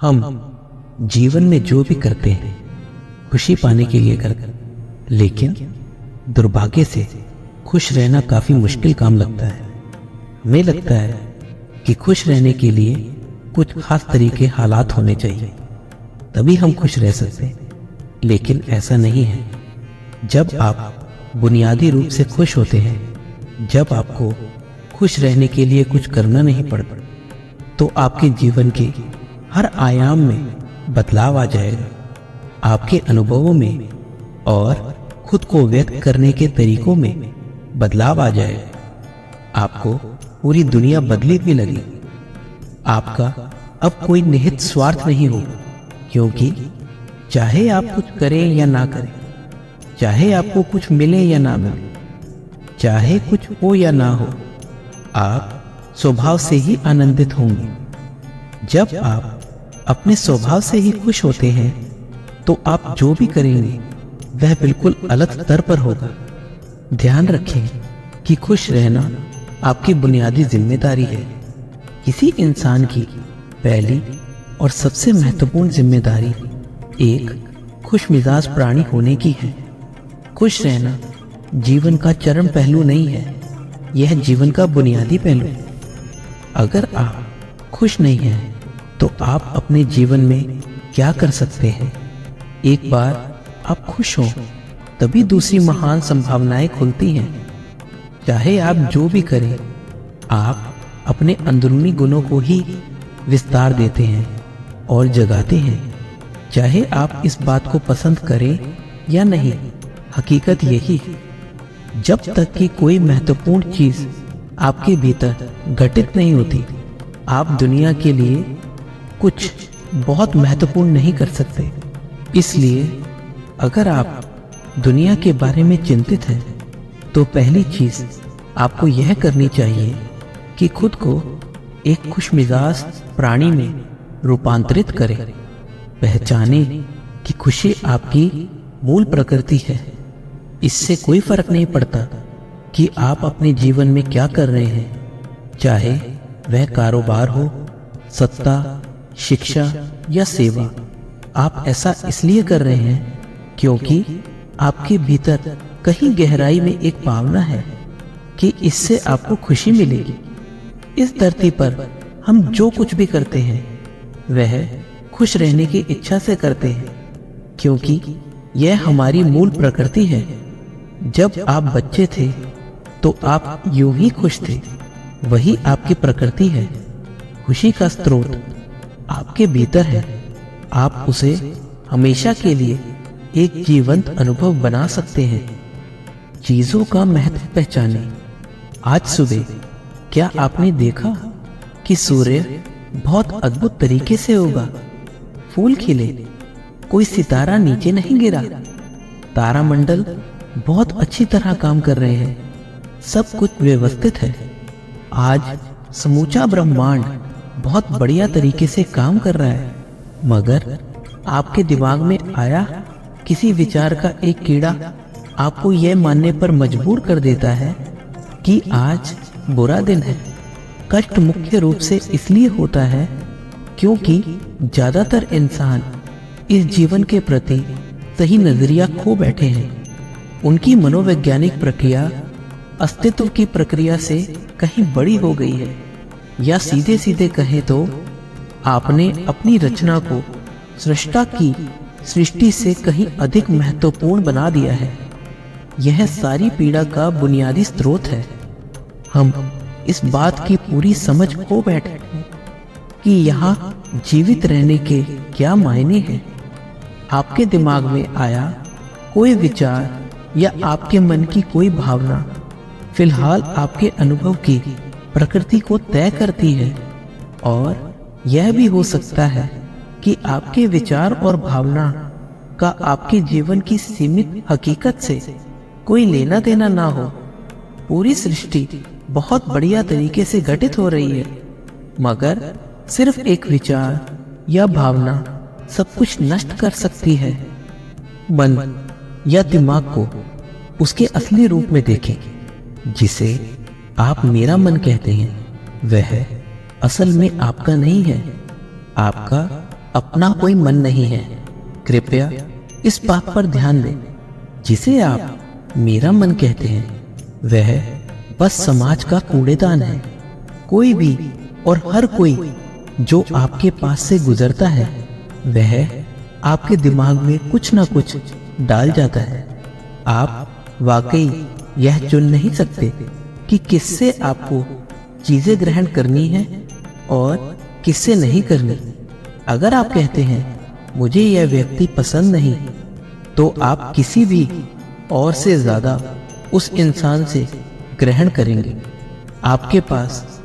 हम जीवन में जो भी करते हैं खुशी पाने के लिए करते हैं, लेकिन दुर्भाग्य से खुश रहना काफी मुश्किल काम लगता है। हमें लगता है कि खुश रहने के लिए कुछ खास तरीके हालात होने चाहिए, तभी हम खुश रह सकते हैं, लेकिन ऐसा नहीं है। जब आप बुनियादी रूप से खुश होते हैं, जब आपको खुश रहने के लिए कुछ करना नहीं पड़ता, तो आपके जीवन के हर आयाम में बदलाव आ जाएगा। आपके अनुभवों में और खुद को व्यक्त करने के तरीकों में बदलाव आ जाएगा। आपको पूरी दुनिया बदली भी लगेगी। आपका अब कोई निहित स्वार्थ नहीं होगा, क्योंकि चाहे आप कुछ करें या ना करें, चाहे आपको कुछ मिले या ना मिले, चाहे कुछ हो या ना हो, आप स्वभाव से ही आनंदित होंगे। जब आप अपने स्वभाव से ही खुश होते हैं, तो आप जो भी करेंगे वह बिल्कुल अलग स्तर पर होगा। ध्यान रखें कि खुश रहना आपकी बुनियादी जिम्मेदारी है। किसी इंसान की पहली और सबसे महत्वपूर्ण जिम्मेदारी एक खुश मिजाज प्राणी होने की है। खुश रहना जीवन का चरम पहलू नहीं है, यह जीवन का बुनियादी पहलू है। अगर आप खुश नहीं हैं, तो आप अपने जीवन में क्या कर सकते हैं? एक बार आप खुश हो, तभी दूसरी महान संभावनाएं खुलती हैं। चाहे आप जो भी करें, आप अपने अंदरूनी गुणों को ही विस्तार देते हैं और जगाते हैं। चाहे आप इस बात को पसंद करें या नहीं, हकीकत यही है। जब तक कि कोई महत्वपूर्ण चीज आपके भीतर घटित नहीं होती, आप दुनिया के लिए कुछ बहुत महत्वपूर्ण नहीं कर सकते। इसलिए अगर आप दुनिया के बारे में चिंतित हैं, तो पहली चीज आपको यह करनी चाहिए कि खुद को एक खुशमिजाज प्राणी में रूपांतरित करें। पहचानें कि खुशी आपकी मूल प्रकृति है। इससे कोई फर्क नहीं पड़ता कि आप अपने जीवन में क्या कर रहे हैं, चाहे वह कारोबार हो, सत्ता, शिक्षा या सेवा। आप ऐसा इसलिए कर रहे हैं क्योंकि आपके भीतर कहीं गहराई में एक भावना है कि इससे आपको खुशी मिलेगी। इस धरती पर हम जो कुछ भी करते हैं वह खुश रहने की इच्छा से करते हैं, क्योंकि यह हमारी मूल प्रकृति है। जब आप बच्चे थे तो आप यूं ही खुश थे, वही आपकी प्रकृति है। खुशी का स्रोत आपके भीतर है। आप उसे हमेशा के लिए एक जीवंत अनुभव बना सकते हैं। चीजों का महत्व पहचानें। आज सुबह क्या आपने देखा कि सूर्य बहुत अद्भुत तरीके से उगा, फूल खिले, कोई सितारा नीचे नहीं गिरा, तारामंडल बहुत अच्छी तरह काम कर रहे हैं, सब कुछ व्यवस्थित है। आज समूचा ब्रह्मांड बहुत बढ़िया तरीके से काम कर रहा है। मगर आपके दिमाग में आया किसी विचार का एक कीड़ा आपको यह मानने पर मजबूर कर देता है कि आज बुरा दिन है। कष्ट मुख्य रूप से इसलिए होता है क्योंकि ज्यादातर इंसान इस जीवन के प्रति सही नजरिया खो बैठे हैं। उनकी मनोवैज्ञानिक प्रक्रिया अस्तित्व की प्रक्रिया से कहीं बड़ी हो गई है, या सीधे सीधे कहें तो आपने अपनी रचना को सृष्टा की सृष्टि से कहीं अधिक महत्वपूर्ण बना दिया है। यह सारी पीड़ा का बुनियादी स्रोत है। हम इस बात की पूरी समझ खो बैठे हैं कि यहाँ जीवित रहने के क्या मायने हैं। आपके दिमाग में आया कोई विचार या आपके मन की कोई भावना फिलहाल आपके अनुभव की प्रकृति को तय करती है, और यह भी हो सकता है कि आपके विचार और भावना का आपके जीवन की सीमित हकीकत से कोई लेना देना ना हो। पूरी सृष्टि बहुत बढ़िया तरीके से घटित हो रही है, मगर सिर्फ एक विचार या भावना सब कुछ नष्ट कर सकती है। मन या दिमाग को उसके असली रूप में देखें, जिसे आप मेरा मन कहते हैं। वह असल में आपका नहीं है। आपका अपना कोई मन नहीं है। कृपया इस बात पर ध्यान दें, जिसे आप मेरा मन कहते हैं वह बस समाज का कूड़ेदान है। कोई भी और हर कोई जो आपके पास से गुजरता है वह आपके दिमाग में कुछ ना कुछ डाल जाता है। आप वाकई यह चुन नहीं सकते कि किससे आपको चीजें ग्रहण करनी है और किससे नहीं करनी। अगर आप कहते हैं मुझे यह व्यक्ति पसंद नहीं, तो आप किसी भी और से ज्यादा उस इंसान से ग्रहण करेंगे। आपके पास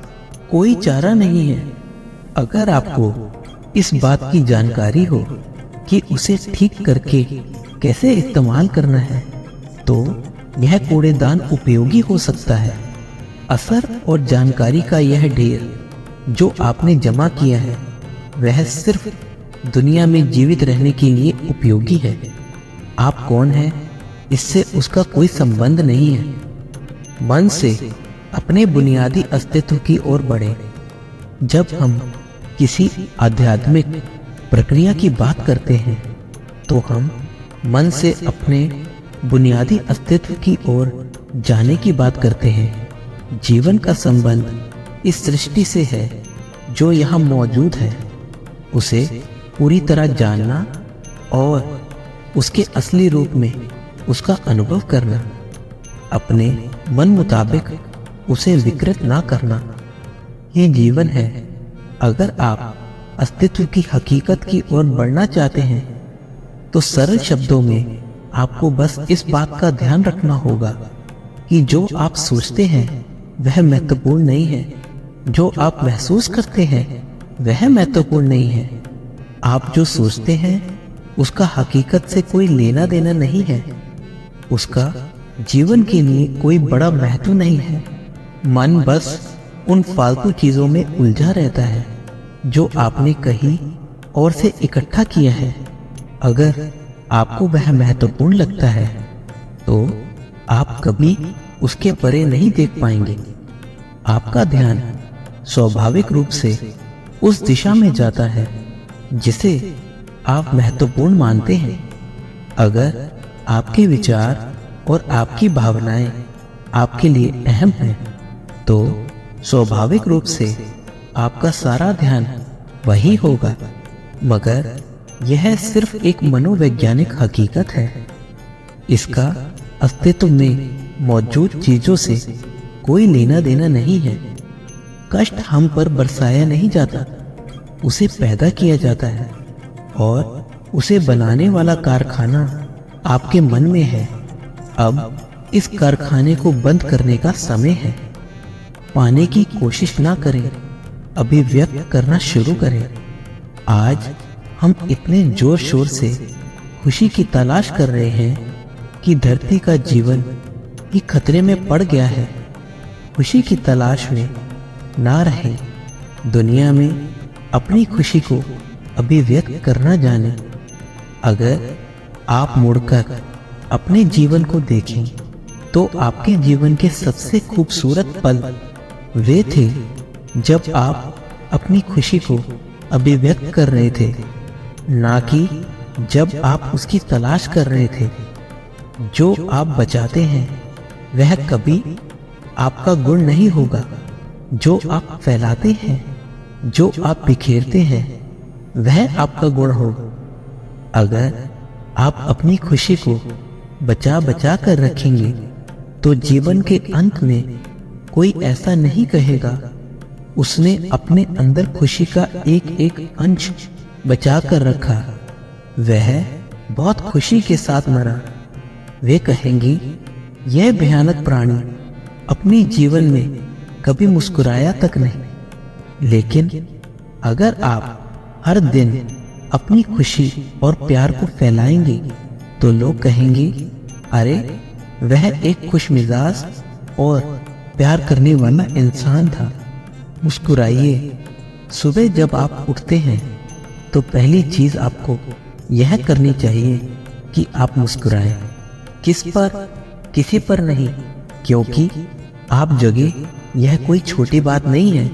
कोई चारा नहीं है। अगर आपको इस बात की जानकारी हो कि उसे ठीक करके कैसे इस्तेमाल करना है, तो यह कूड़ेदान उपयोगी हो सकता है। असर और जानकारी का यह ढेर जो आपने जमा किया है वह सिर्फ दुनिया में जीवित रहने के लिए उपयोगी है। आप कौन हैं इससे उसका कोई संबंध नहीं है। मन से अपने बुनियादी अस्तित्व की ओर बढ़ें। जब हम किसी आध्यात्मिक प्रक्रिया की बात करते हैं तो हम मन से अपने बुनियादी अस्तित्व की ओर जाने की बात करते हैं। जीवन का संबंध इस सृष्टि से है जो यहाँ मौजूद है, उसे पूरी तरह जानना और उसके असली रूप में उसका अनुभव करना, अपने मन मुताबिक उसे विकृत ना करना, ये जीवन है। अगर आप अस्तित्व की हकीकत की ओर बढ़ना चाहते हैं तो सरल शब्दों में आपको बस इस बात का ध्यान रखना होगा कि जो आप सोचते हैं वह महत्वपूर्ण नहीं है, जो आप महसूस करते हैं वह महत्वपूर्ण नहीं है। आप जो सोचते हैं उसका हकीकत से कोई लेना देना नहीं है, उसका जीवन के लिए कोई बड़ा महत्व नहीं है। मन बस उन फालतू चीजों में उलझा रहता है जो आपने कहीं और से इकट्ठा किया है। अगर आपको वह महत्वपूर्ण लगता है तो आप कभी उसके परे नहीं देख पाएंगे। आपका ध्यान स्वाभाविक रूप से उस दिशा में जाता है जिसे आप महत्वपूर्ण मानते हैं। अगर आपके विचार और आपकी भावनाएं आपके लिए अहम हैं, तो स्वाभाविक रूप से आपका सारा ध्यान वही होगा। मगर यह सिर्फ एक मनोवैज्ञानिक हकीकत है। इसका अस्तित्व में मौजूद चीजों से कोई लेना देना नहीं है। कष्ट हम पर बरसाया नहीं जाता, उसे पैदा किया जाता है और उसे बनाने वाला कारखाना आपके मन में है। अब इस कारखाने को बंद करने का समय है। पाने की कोशिश ना करें, अभिव्यक्त करना शुरू करें। आज हम इतने जोर शोर से खुशी की तलाश कर रहे हैं कि धरती का जीवन ही खतरे में पड़ गया है। खुशी की तलाश में ना रहें। दुनिया में अपनी खुशी को अभिव्यक्त करना जाने। अगर आप मुड़कर अपने जीवन को देखें तो आपके जीवन के सबसे खूबसूरत पल वे थे जब आप अपनी खुशी को अभिव्यक्त कर रहे थे, ना कि जब आप उसकी तलाश कर रहे थे। जो आप बचाते हैं वह कभी आपका गुण नहीं होगा। जो आप फैलाते हैं, जो आप बिखेरते हैं, वह आपका गुण होगा। अगर आप अपनी खुशी को बचा बचा कर रखेंगे तो जीवन के अंत में कोई ऐसा नहीं कहेगा उसने अपने अंदर खुशी का एक एक अंश बचा कर रखा, वह बहुत खुशी के साथ मरा। वे कहेंगी यह भयानक प्राणी अपने जीवन में कभी मुस्कुराया तक नहीं। लेकिन अगर आप हर दिन अपनी खुशी और प्यार को फैलाएंगे तो लोग कहेंगे अरे वह एक खुशमिजाज और प्यार करने वाला इंसान था। मुस्कुराइए। सुबह जब आप उठते हैं तो पहली चीज आपको यह करनी चाहिए कि आप मुस्कुराएं। किस पर? किसी पर नहीं, क्योंकि आप जगे यह कोई छोटी बात नहीं है।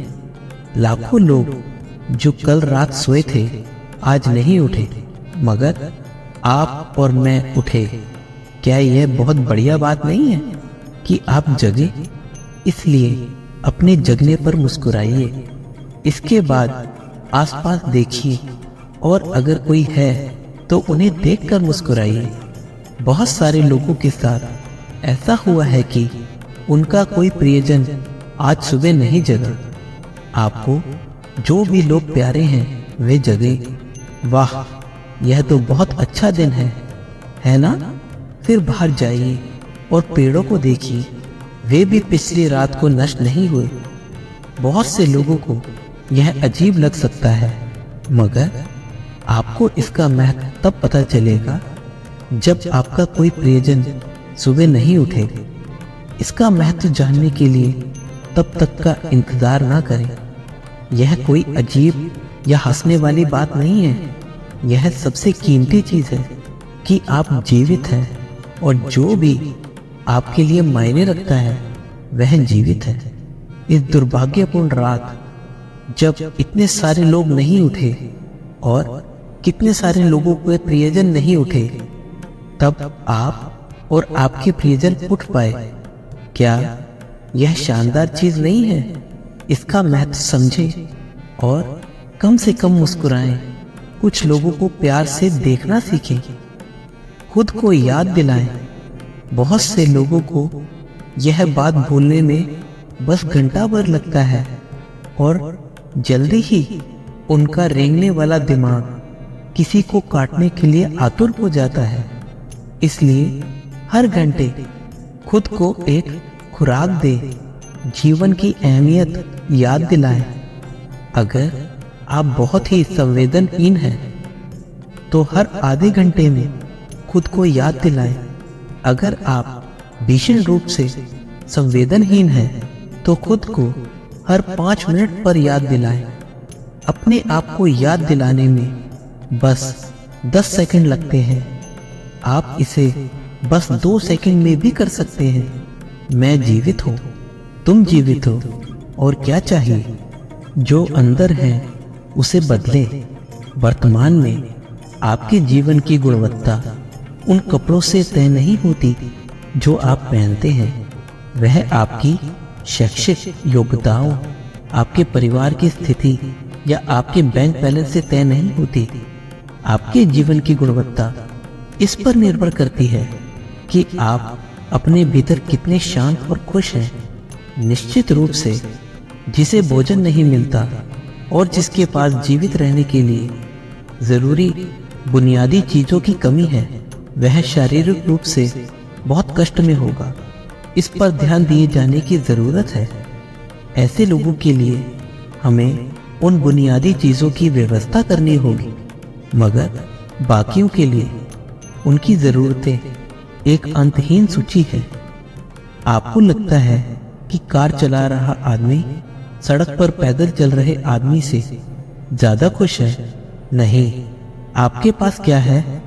लाखों लोग जो कल रात सोए थे आज नहीं उठे मगर आप और मैं उठे। क्या यह बहुत बढ़िया बात नहीं है कि आप जगे? इसलिए अपने जगने पर मुस्कुराइए। इसके बाद आसपास देखिए और अगर कोई है तो उन्हें देखकर मुस्कुराइए। बहुत सारे लोगों के साथ ऐसा हुआ है कि उनका कोई प्रियजन आज सुबह नहीं जगा। आपको जो भी लोग प्यारे हैं वे जगे। वाह, यह तो बहुत अच्छा दिन है ना? फिर बाहर जाइए और पेड़ों को देखिए, वे भी पिछली रात को नष्ट नहीं हुए। बहुत से लोगों को यह अजीब लग सकता है मगर आपको इसका महत्व तब पता चलेगा जब आपका कोई प्रियजन सुबह नहीं उठेगा। इसका महत्व जानने के लिए तब तक का इंतजार ना करें। यह कोई अजीब या हंसने वाली बात नहीं है। यह सबसे कीमती चीज है कि आप जीवित हैं और जो भी आपके लिए मायने रखता है वह जीवित है। इस दुर्भाग्यपूर्ण रात जब इतने सारे लोग नहीं उठे और कितने सारे लोगों के प्रियजन नहीं उठे, तब आप और आपके प्रियजन उठ पाए। क्या यह शानदार चीज नहीं है? इसका महत्व समझें और कम से कम मुस्कुराएं। कुछ लोगों को प्यार से देखना सीखें, खुद को याद दिलाएं। बहुत से लोगों को यह बात भूलने में बस घंटा भर लगता है और जल्दी ही उनका रेंगने वाला दिमाग किसी को काटने के लिए आतुर हो जाता है। इसलिए हर घंटे खुद को एक खुराक दे, जीवन की अहमियत याद दिलाएं। अगर आप बहुत ही संवेदनहीन हैं तो हर आधे घंटे में खुद को याद दिलाएं। अगर आप भीषण रूप से संवेदनहीन हैं तो खुद को हर 5 मिनट पर याद दिलाएं। अपने आप को याद दिलाने में बस 10 सेकंड लगते हैं। आप इसे बस 2 सेकंड में भी कर सकते हैं। मैं जीवित हूँ, तुम जीवित हो, और क्या चाहिए? जो अंदर है उसे बदले। वर्तमान में आपके जीवन की गुणवत्ता उन कपड़ों से तय नहीं होती जो आप पहनते हैं। वह आपकी शैक्षिक योग्यताओं, आपके परिवार की स्थिति या आपके बैंक बैलेंस से तय नहीं होती। आपके जीवन की गुणवत्ता इस पर निर्भर करती है कि आप अपने भीतर कितने शांत और खुश हैं। निश्चित रूप से जिसे भोजन नहीं मिलता और जिसके पास जीवित रहने के लिए जरूरी बुनियादी चीजों की कमी है, वह शारीरिक रूप से बहुत कष्ट में होगा। इस पर ध्यान दिए जाने की जरूरत है। ऐसे लोगों के लिए हमें उन बुनियादी चीजों की व्यवस्था करनी होगी, मगर बाकियों के लिए उनकी जरूरतें एक अंतहीन सूची है। आपको लगता है कि कार चला रहा आदमी सड़क पर पैदल चल रहे आदमी से ज्यादा खुश है? नहीं, आपके पास क्या है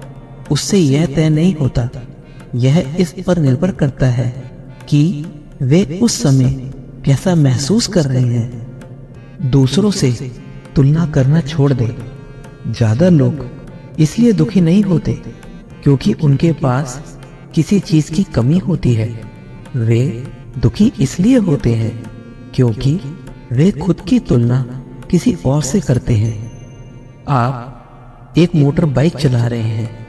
उससे यह तय नहीं होता। यह इस पर निर्भर करता है कि वे उस समय कैसा महसूस कर रहे हैं। दूसरों से तुलना करना छोड़ दें। ज्यादा लोग इसलिए दुखी नहीं होते क्योंकि उनके पास किसी चीज की कमी होती है। वे दुखी इसलिए होते हैं क्योंकि वे खुद की तुलना किसी और से करते हैं। आप एक मोटर बाइक चला रहे हैं।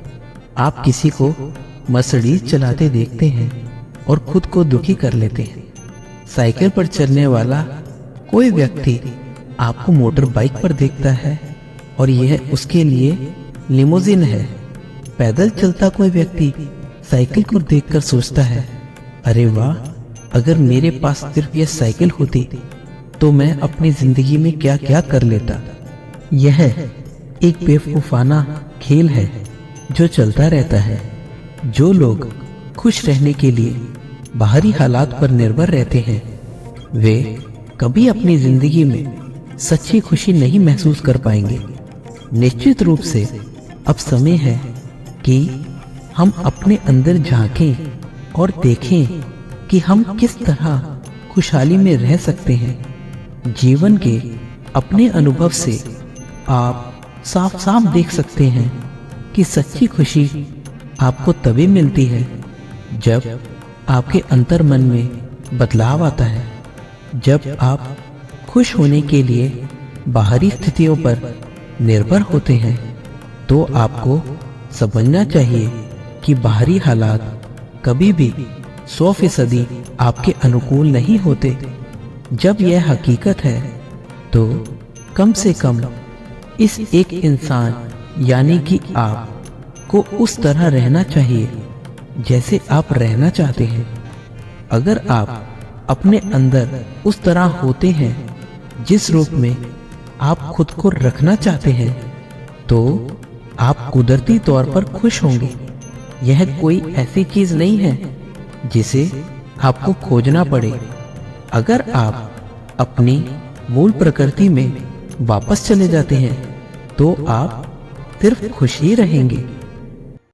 आप किसी को मर्सिडीज चलाते देखते हैं और खुद को दुखी कर लेते हैं। साइकिल पर चलने वाला कोई व्यक्ति आपको मोटर बाइक पर देखता है और यह उसके लिए लिमोजिन है। पैदल चलता कोई व्यक्ति साइकिल को देखकर सोचता है, अरे वाह, अगर मेरे पास सिर्फ यह साइकिल होती तो मैं अपनी जिंदगी में क्या क्या कर लेता। यह एक बेवकूफाना खेल है जो चलता रहता है। जो लोग खुश रहने के लिए बाहरी हालात पर निर्भर रहते हैं, वे कभी अपनी जिंदगी में सच्ची खुशी नहीं महसूस कर पाएंगे। निश्चित रूप से अब समय है कि हम अपने अंदर झांकें और देखें कि हम किस तरह खुशहाली में रह सकते हैं। जीवन के अपने अनुभव से आप साफ साफ देख सकते हैं कि सच्ची खुशी आपको तभी मिलती है जब आपके अंतर मन में बदलाव आता है। जब आप खुश होने के लिए बाहरी स्थितियों पर निर्भर होते हैं तो आपको समझना चाहिए कि बाहरी हालात कभी भी 100% आपके अनुकूल नहीं होते। जब यह हकीकत है तो कम से कम इस एक इंसान यानी कि आप को उस तरह रहना चाहिए जैसे आप रहना चाहते हैं। अगर आप अपने अंदर उस तरह होते हैं जिस रूप में आप खुद को रखना चाहते हैं तो आप कुदरती तौर पर खुश होंगे। यह कोई ऐसी चीज नहीं है जिसे आपको खोजना पड़े। अगर आप अपनी मूल प्रकृति में वापस चले जाते हैं तो आप सिर्फ खुश ही रहेंगे।